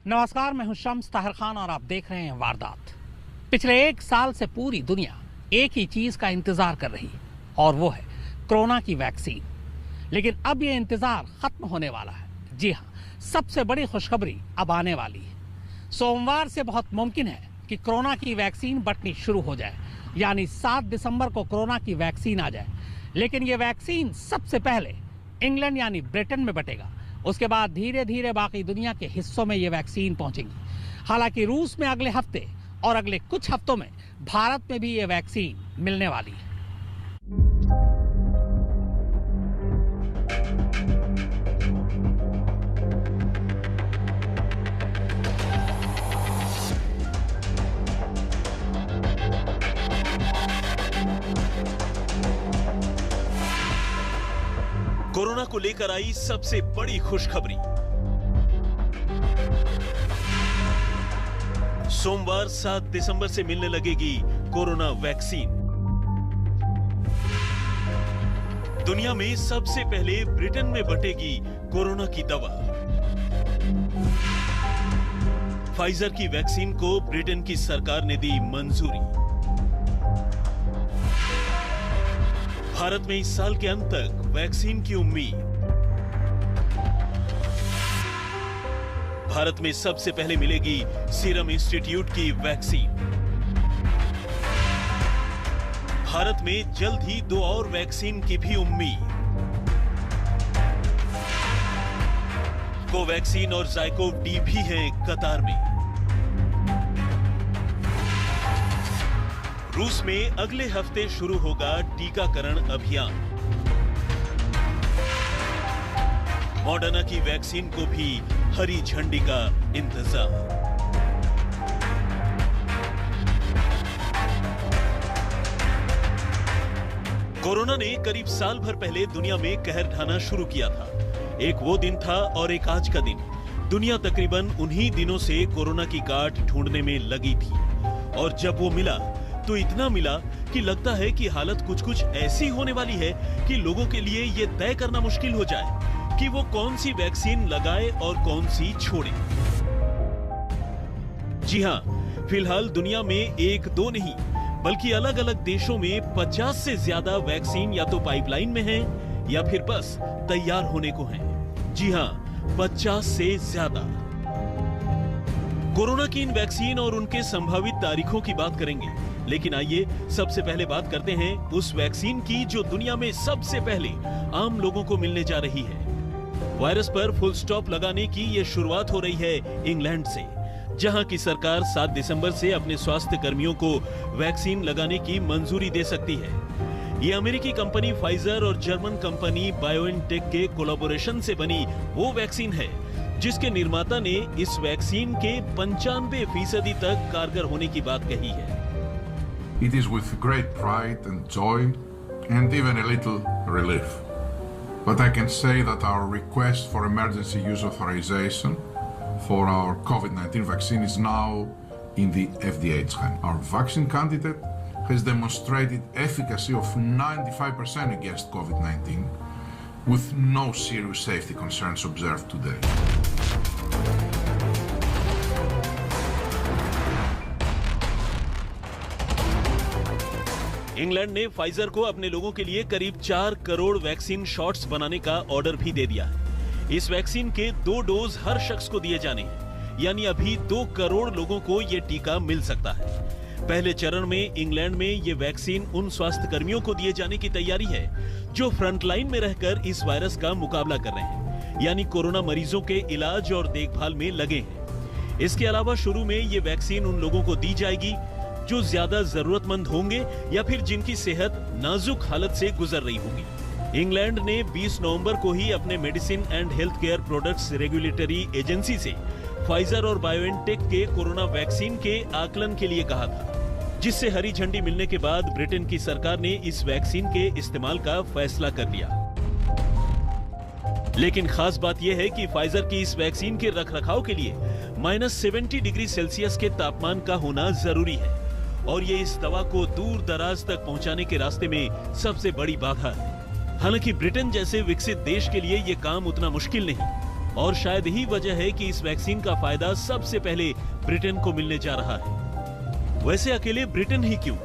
नमस्कार, मैं हूं शम्स ताहिर खान और आप देख रहे हैं वारदात। पिछले एक साल से पूरी दुनिया एक ही चीज का इंतजार कर रही है और वो है कोरोना की वैक्सीन। लेकिन अब ये इंतजार खत्म होने वाला है। जी हाँ, सबसे बड़ी खुशखबरी अब आने वाली है। सोमवार से बहुत मुमकिन है कि कोरोना की वैक्सीन बंटनी शुरू हो जाए, यानी 7 दिसंबर को कोरोना की वैक्सीन आ जाए। लेकिन ये वैक्सीन सबसे पहले इंग्लैंड यानी ब्रिटेन में बटेगा। उसके बाद धीरे धीरे बाकी दुनिया के हिस्सों में ये वैक्सीन पहुंचेगी। हालांकि रूस में अगले हफ्ते और अगले कुछ हफ्तों में भारत में भी ये वैक्सीन मिलने वाली है। कोरोना को लेकर आई सबसे बड़ी खुशखबरी। सोमवार 7 दिसंबर से मिलने लगेगी कोरोना वैक्सीन। दुनिया में सबसे पहले ब्रिटेन में बटेगी कोरोना की दवा। फाइजर की वैक्सीन को ब्रिटेन की सरकार ने दी मंजूरी। भारत में इस साल के अंत तक वैक्सीन की उम्मीद। भारत में सबसे पहले मिलेगी सीरम इंस्टीट्यूट की वैक्सीन। भारत में जल्द ही 2 और वैक्सीन की भी उम्मीद। कोवैक्सीन और ज़ायकोव डी भी हैं कतार में। रूस में अगले हफ्ते शुरू होगा टीकाकरण अभियान। मॉडर्ना की वैक्सीन को भी हरी झंडी का इंतजार। कोरोना ने करीब साल भर पहले दुनिया में कहर ढाना शुरू किया था। एक वो दिन था और एक आज का दिन। दुनिया तकरीबन उन्हीं दिनों से कोरोना की गांठ ढूंढने में लगी थी और जब वो मिला तो इतना मिला कि लगता है कि हालत कुछ ऐसी होने वाली है कि लोगों के लिए ये तय करना मुश्किल हो जाए कि वो कौन सी वैक्सीन लगाए और कौन सी छोड़े। जी हां, फिलहाल दुनिया में 1-2 नहीं बल्कि अलग अलग देशों में 50 से ज्यादा वैक्सीन या तो पाइपलाइन में हैं या फिर बस तैयार होने को हैं। जी हां, 50 से ज्यादा। कोरोना की इन वैक्सीन और उनके संभावित तारीखों की बात करेंगे, लेकिन आइए सबसे पहले बात करते हैं उस वैक्सीन की जो दुनिया में सबसे पहले आम लोगों को मिलने जा रही है। वायरस पर फुल स्टॉप लगाने की ये शुरुआत हो रही है इंग्लैंड से, जहां की सरकार 7 दिसंबर से अपने स्वास्थ्य कर्मियों को वैक्सीन लगाने की मंजूरी दे सकती है। ये अमेरिकी कंपनी फाइजर और जर्मन कंपनी बायोएनटेक के कोलैबोरेशन से बनी वो वैक्सीन है जिसके निर्माता ने इस वैक्सीन के 95% तक कारगर होने की बात कही है। It is with great pride and joy and even a little relief. But I can say that our request for emergency use authorization for our COVID-19 vaccine is now in the FDA's hand. Our vaccine candidate has demonstrated efficacy of 95% against COVID-19 with no serious safety concerns observed today. England ने Pfizer को अपने लोगों के लिए करीब 4 crore vaccine shots बनाने का order भी दे दिया है। इस वैक्सीन के 2 डोज हर शख्स को दिए जाने हैं, यानी अभी 2 करोड़ लोगों को ये टीका मिल सकता है। पहले चरण में इंग्लैंड में ये वैक्सीन उन स्वास्थ्य कर्मियों को दिए जाने की तैयारी है जो फ्रंटलाइन में रहकर इस वायरस का मुकाबला कर रहे हैं, यानी कोरोना मरीजों के इलाज और देखभाल में लगे हैं। इसके अलावा शुरू में ये वैक्सीन उन लोगों को दी जाएगी जो ज्यादा जरूरतमंद होंगे या फिर जिनकी सेहत नाजुक हालत से गुजर रही होगी। इंग्लैंड ने 20 नवंबर को ही अपने medicine and health care products regulatory agency से फाइजर और बायोएनटेक के कोरोना वैक्सीन के आकलन के लिए कहा था, जिससे हरी झंडी मिलने के बाद ब्रिटेन की सरकार ने इस वैक्सीन के इस्तेमाल का फैसला कर लिया। लेकिन खास बात यह है कि फाइजर की इस वैक्सीन के रखरखाव के लिए -70 डिग्री सेल्सियस के तापमान का होना जरूरी है और ये इस दवा को दूर दराज तक पहुंचाने के रास्ते में सबसे बड़ी बाधा है। हालांकि ब्रिटेन जैसे विकसित देश के लिए ये काम उतना मुश्किल नहीं। और शायद ही वजह है कि इस वैक्सीन का फायदा सबसे पहले ब्रिटेन को मिलने जा रहा है। वैसे अकेले ब्रिटेन ही क्यों,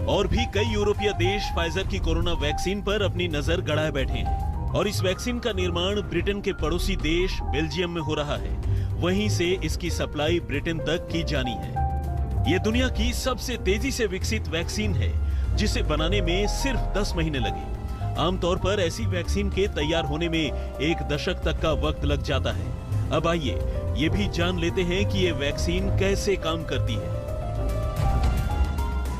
और भी कई यूरोपीय देश फाइजर की कोरोना वैक्सीन पर अपनी नजर गड़ाए बैठे हैं। और इस वैक्सीन का निर्माण ब्रिटेन के पड़ोसी देश बेल्जियम में हो रहा है। वहीं से इसकी सप्लाई ब्रिटेन तक की जानी है। ये दुनिया की सबसे तेजी से विकसित वैक्सीन है, जिसे बनाने में सिर्फ 10 महीने लगे। आमतौर पर ऐसी वैक्सीन के तैयार होने में 1 दशक तक का वक्त लग जाता है। अब आइए ये भी जान लेते हैं कि ये वैक्सीन कैसे काम करती है।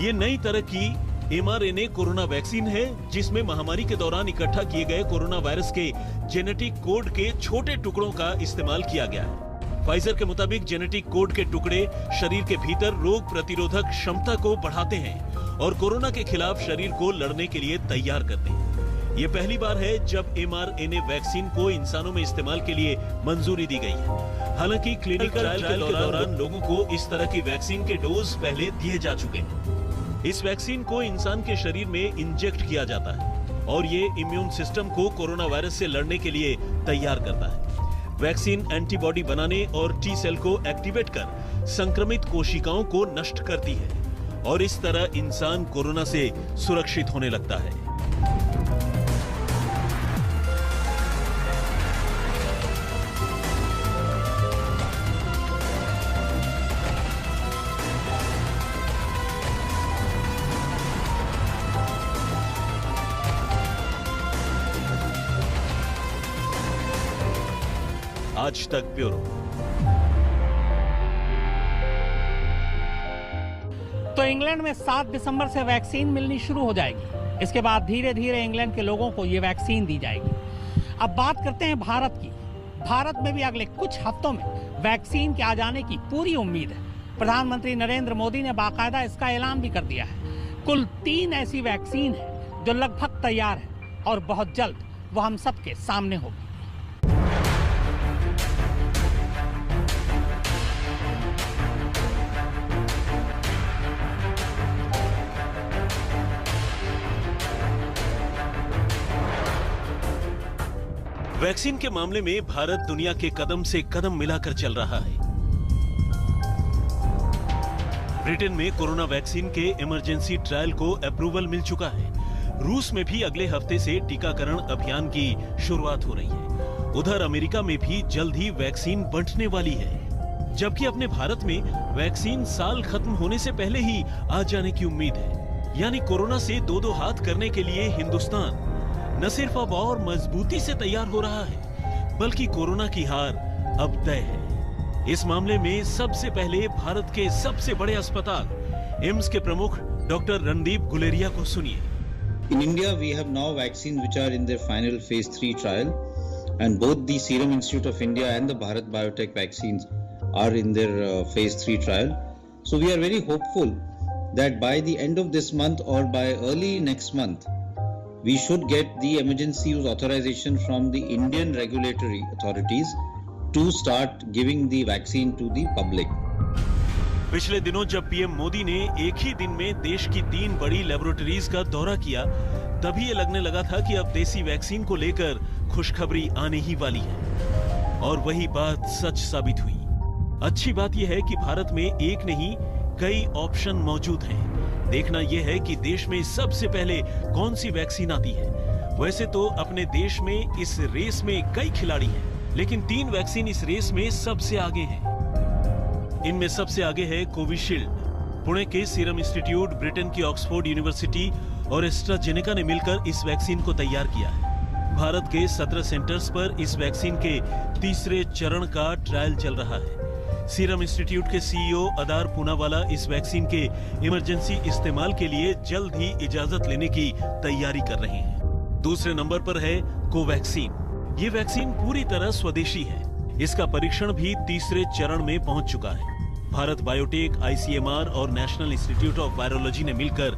ये नई तरह की mRNA कोरोना वैक्सीन है, जिसमें महामारी के दौरान इकट्ठा किए गए कोरोना वायरस के जेनेटिक कोड के छोटे टुकड़ों का इस्तेमाल किया गया है। फाइजर के मुताबिक जेनेटिक कोड के टुकड़े शरीर के भीतर रोग प्रतिरोधक क्षमता को बढ़ाते हैं और कोरोना के खिलाफ शरीर को लड़ने के लिए तैयार करते हैं। ये पहली बार है जब mRNA वैक्सीन को इंसानों में इस्तेमाल के लिए मंजूरी दी गई है। हालांकि क्लिनिकल ट्रायल के दौरान लोगों को इस तरह की वैक्सीन के डोज पहले दिए जा चुके हैं। इस वैक्सीन को इंसान के शरीर में इंजेक्ट किया जाता है और ये इम्यून सिस्टम को कोरोना वायरस से लड़ने के लिए तैयार करता है। वैक्सीन एंटीबॉडी बनाने और टी सेल को एक्टिवेट कर संक्रमित कोशिकाओं को नष्ट करती है और इस तरह इंसान कोरोना से सुरक्षित होने लगता है। आज तक ब्यूरो। तो इंग्लैंड में 7 दिसंबर से वैक्सीन मिलनी शुरू हो जाएगी। इसके बाद धीरे धीरे इंग्लैंड के लोगों को ये वैक्सीन दी जाएगी। अब बात करते हैं भारत की। भारत में भी अगले कुछ हफ्तों में वैक्सीन के आ जाने की पूरी उम्मीद है। प्रधानमंत्री नरेंद्र मोदी ने बाकायदा इसका ऐलान भी कर दिया है। कुल 3 ऐसी वैक्सीन है जो लगभग तैयार है और बहुत जल्द वो हम सबके सामने होगी। वैक्सीन के मामले में भारत दुनिया के कदम से कदम मिलाकर चल रहा है। ब्रिटेन में कोरोना वैक्सीन के इमरजेंसी ट्रायल को अप्रूवल मिल चुका है। रूस में भी अगले हफ्ते से टीकाकरण अभियान की शुरुआत हो रही है। उधर अमेरिका में भी जल्द ही वैक्सीन बंटने वाली है, जबकि अपने भारत में वैक्सीन साल खत्म होने से पहले ही आ जाने की उम्मीद है। यानी कोरोना से दो हाथ करने के लिए हिंदुस्तान न सिर्फ अब और मजबूती से तैयार हो रहा है, बल्कि कोरोना की हार अब तय है। इस मामले में सबसे पहले भारत के सबसे बड़े अस्पताल एम्स के प्रमुख डॉक्टर रणदीप गुलेरिया को सुनिए। In India, we have now vaccines which are in their final phase 3 trial, and both the Serum Institute of India and the Bharat Biotech vaccines are in their phase 3 trial. So we are very hopeful that by the end of this month or by early next month, we should get the emergency use authorization from the Indian regulatory authorities to start giving the vaccine to the public. पिछले दिनों जब PM Modi ने एक ही दिन में देश की 3 बड़ी लेबोरेटरीज का दौरा किया, तभी ये लगने लगा था कि अब देसी वैक्सीन को लेकर खुशखबरी आने ही वाली है। और वही बात सच साबित हुई। अच्छी बात यह है कि भारत में एक नहीं कई ऑप्शन मौजूद हैं। देखना यह है कि देश में सबसे पहले कौन सी वैक्सीन आती है। वैसे तो अपने देश में इस रेस में कई खिलाड़ी हैं, लेकिन 3 वैक्सीन इस रेस में सबसे आगे हैं। इनमें सबसे आगे है कोविशील्ड। पुणे के सीरम इंस्टीट्यूट, ब्रिटेन की ऑक्सफोर्ड यूनिवर्सिटी और एस्ट्राजेनेका ने मिलकर इस वैक्सीन को तैयार किया है। भारत के 17 सेंटर्स पर इस वैक्सीन के तीसरे चरण का ट्रायल चल रहा है। सीरम इंस्टीट्यूट के सीईओ अदार पूनावाला इस वैक्सीन के इमरजेंसी इस्तेमाल के लिए जल्द ही इजाजत लेने की तैयारी कर रहे हैं। दूसरे नंबर पर है कोवैक्सीन। ये वैक्सीन पूरी तरह स्वदेशी है। इसका परीक्षण भी तीसरे चरण में पहुंच चुका है। भारत बायोटेक, आईसीएमआर और नेशनल इंस्टीट्यूट ऑफ वायरोलॉजी ने मिलकर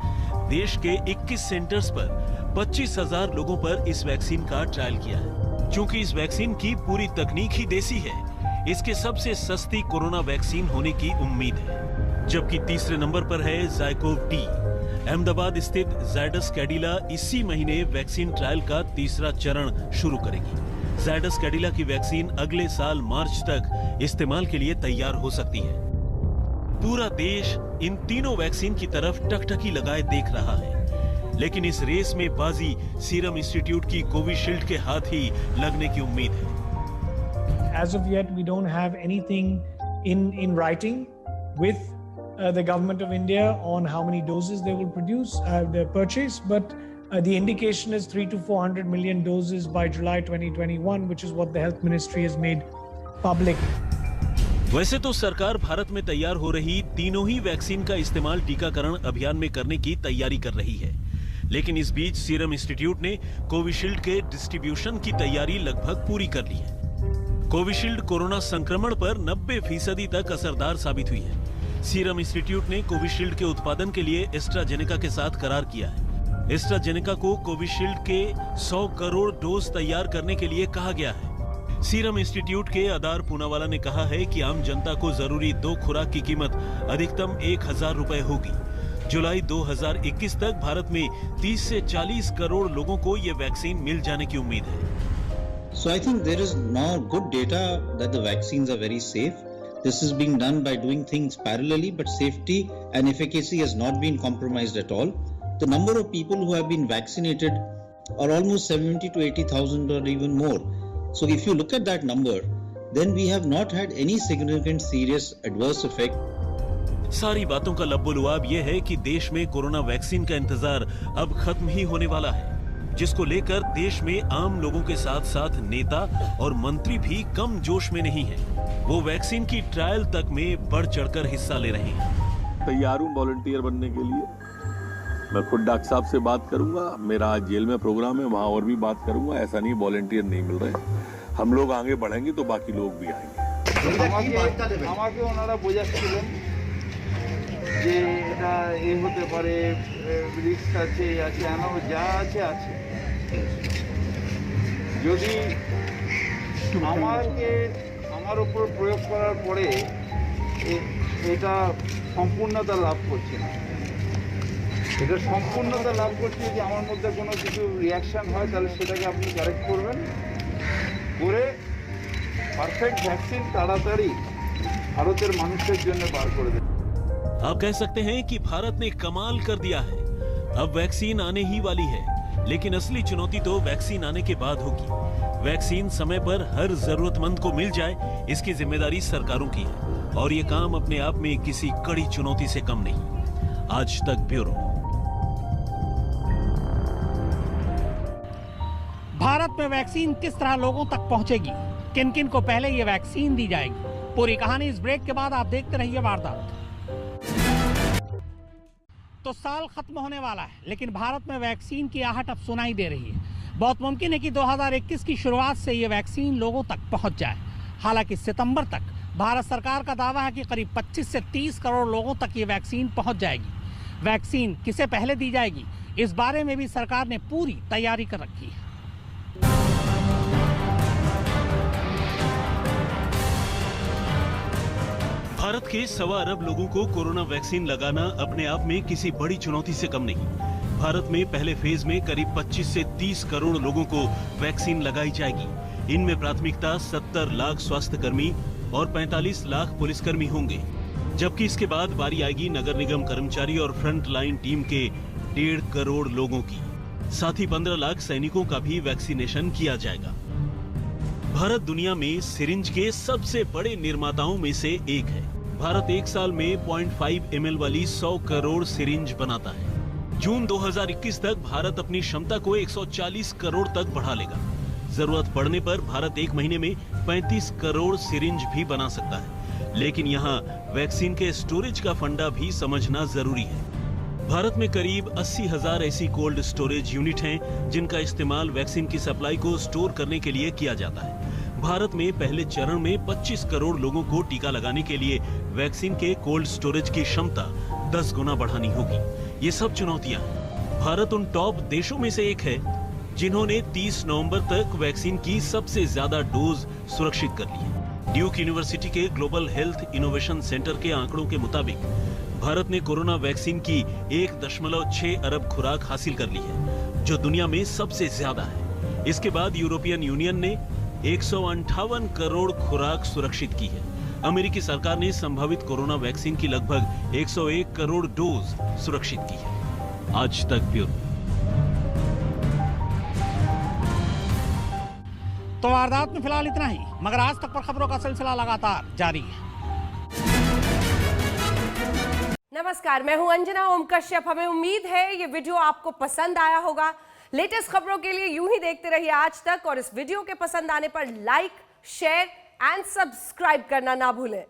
देश के 21 सेंटर्स पर 25,000 लोगों पर इस वैक्सीन का ट्रायल किया है। चूंकि इस वैक्सीन की पूरी तकनीक ही देसी है, इसके सबसे सस्ती कोरोना वैक्सीन होने की उम्मीद है। जबकि तीसरे नंबर पर है ज़ायकोव डी। अहमदाबाद स्थित जायडस कैडिला इसी महीने वैक्सीन ट्रायल का तीसरा चरण शुरू करेगी। ज़ायडस कैडिला की वैक्सीन अगले साल मार्च तक इस्तेमाल के लिए तैयार हो सकती है। पूरा देश इन तीनों वैक्सीन की तरफ टकटकी लगाए देख रहा है, लेकिन इस रेस में बाजी सीरम इंस्टीट्यूट की कोविशील्ड के हाथ ही लगने की उम्मीद है। As of yet, we don't have anything in writing with the government of India on how many doses they will purchase, but the indication is 300 to 400 million doses by July 2021, which is what the Health Ministry has made public. वैसे तो सरकार भारत में तैयार हो रही तीनों ही vaccine का इस्तेमाल टीकाकरण अभियान में करने की तैयारी कर रही है, लेकिन इस बीच सीरम इंस्टीट्यूट ने कोविशील्ड के डिस्ट्रीब्यूशन की तैयारी लगभग पूरी कर ली है। कोविशील्ड कोरोना संक्रमण पर 90% तक असरदार साबित हुई है। सीरम इंस्टीट्यूट ने कोविशील्ड के उत्पादन के लिए एस्ट्राजेनेका के साथ करार किया है। एस्ट्राजेनेका को कोविशील्ड के 100 करोड़ डोज तैयार करने के लिए कहा गया है। सीरम इंस्टीट्यूट के अदार पूनावाला ने कहा है कि आम जनता को जरूरी 2 खुराक की कीमत अधिकतम 1000 रुपए होगी। जुलाई 2021 तक भारत में 30 से 40 करोड़ लोगों को ये वैक्सीन मिल जाने की उम्मीद है। So I think there is now good data that the vaccines are very safe. This is being done by doing things parallelly, but safety and efficacy has not been compromised at all. The number of people who have been vaccinated are almost 70 to 80,000 or even more. So if you look at that number, then we have not had any significant serious adverse effect. सारी बातों का लब्बो-लुआब ये है कि देश में corona vaccine का इंतजार अब खत्म ही होने वाला है, जिसको लेकर देश में आम लोगों के साथ साथ नेता और मंत्री भी कम जोश में नहीं हैं। वो वैक्सीन की ट्रायल तक में बढ़ चढ़कर हिस्सा ले रहे हैं। तैयार हूँ वॉलंटियर बनने के लिए। मैं खुद डॉक्टर साहब से बात करूंगा। मेरा आज जेल में प्रोग्राम है, वहाँ और भी बात करूंगा। ऐसा नहीं वॉलंटियर नहीं मिल रहे। हम लोग आगे बढ़ेंगे तो बाकी लोग भी आएंगे। যে এটা এ হতে পারে, রিস্ক আছে, যা আছে আছে। যদি আমার উপর প্রয়োগ করার পরে এটা সম্পূর্ণতা লাভ করছে না, এটা সম্পূর্ণতা লাভ করছে যদি আমার মধ্যে কোনো কিছু রিয়াকশন হয়, তাহলে সেটাকে আপনি কারেক্ট করবেন করে পারফেক্ট ভ্যাকসিন তাড়াতাড়ি ভারতের মানুষের জন্য বার করে দেবেন। आप कह सकते हैं कि भारत ने कमाल कर दिया है। अब वैक्सीन आने ही वाली है, लेकिन असली चुनौती तो वैक्सीन आने के बाद होगी। वैक्सीन समय पर हर जरूरतमंद को मिल जाए, इसकी जिम्मेदारी सरकारों की है, और ये काम अपने आप में किसी कड़ी चुनौती से कम नहीं। आज तक ब्यूरो। भारत में वैक्सीन किस तरह लोगों तक पहुंचेगी, किन किन को पहले ये वैक्सीन दी जाएगी, पूरी कहानी इस ब्रेक के बाद आप देखते रहिए वारदात। तो साल खत्म होने वाला है, लेकिन भारत में वैक्सीन की आहट अब सुनाई दे रही है। बहुत मुमकिन है कि 2021 की शुरुआत से ये वैक्सीन लोगों तक पहुंच जाए। हालांकि सितंबर तक भारत सरकार का दावा है कि करीब 25 से 30 करोड़ लोगों तक ये वैक्सीन पहुंच जाएगी। वैक्सीन किसे पहले दी जाएगी, इस बारे में भी सरकार ने पूरी तैयारी कर रखी है। भारत के 1.25 अरब लोगों को कोरोना वैक्सीन लगाना अपने आप में किसी बड़ी चुनौती से कम नहीं। भारत में पहले फेज में करीब 25 से 30 करोड़ लोगों को वैक्सीन लगाई जाएगी। इनमें प्राथमिकता 70 लाख स्वास्थ्य कर्मी और 45 लाख पुलिसकर्मी होंगे, जबकि इसके बाद बारी आएगी नगर निगम कर्मचारी और फ्रंट लाइन टीम के 1.5 करोड़ लोगों की। साथ ही 15 लाख सैनिकों का भी वैक्सीनेशन किया जाएगा। भारत दुनिया में सिरिंज के सबसे बड़े निर्माताओं में से एक है। भारत एक साल में 0.5 ml वाली 100 करोड़ सिरिंज बनाता है। जून 2021 तक भारत अपनी क्षमता को 140 करोड़ तक बढ़ा लेगा। जरूरत पड़ने पर भारत एक महीने में 35 करोड़ सिरिंज भी बना सकता है। लेकिन यहाँ वैक्सीन के स्टोरेज का फंडा भी समझना जरूरी है। भारत में करीब 80,000 ऐसी कोल्ड स्टोरेज यूनिट हैं, जिनका इस्तेमाल वैक्सीन की सप्लाई को स्टोर करने के लिए किया जाता है। भारत में पहले चरण में 25 करोड़ लोगों को टीका लगाने के लिए वैक्सीन के कोल्ड स्टोरेज की क्षमता 10 गुना बढ़ानी होगी। ये सब चुनौतियां हैं। भारत उन टॉप देशों में से एक है जिन्होंने 30 नवंबर तक वैक्सीन की सबसे ज्यादा डोज सुरक्षित कर ली है। ड्यूक यूनिवर्सिटी के ग्लोबल हेल्थ इनोवेशन सेंटर के आंकड़ों के मुताबिक भारत ने कोरोना वैक्सीन की 1.6 अरब खुराक हासिल कर ली है, जो दुनिया में सबसे ज्यादा है। इसके बाद यूरोपियन यूनियन ने 158 करोड़ खुराक सुरक्षित की है। अमेरिकी सरकार ने संभावित कोरोना वैक्सीन की लगभग 101 करोड़ डोज सुरक्षित की है। आज तक ब्यूरो। तो वारदात में फिलहाल इतना ही, मगर आज तक पर खबरों का सिलसिला लगातार जारी है। नमस्कार, मैं हूं अंजना ओम कश्यप। हमें उम्मीद है ये वीडियो आपको पसंद आया होगा। लेटेस्ट खबरों के लिए यूं ही देखते रहिए आज तक, और इस वीडियो के पसंद आने पर लाइक, शेयर एंड सब्सक्राइब करना ना भूलें।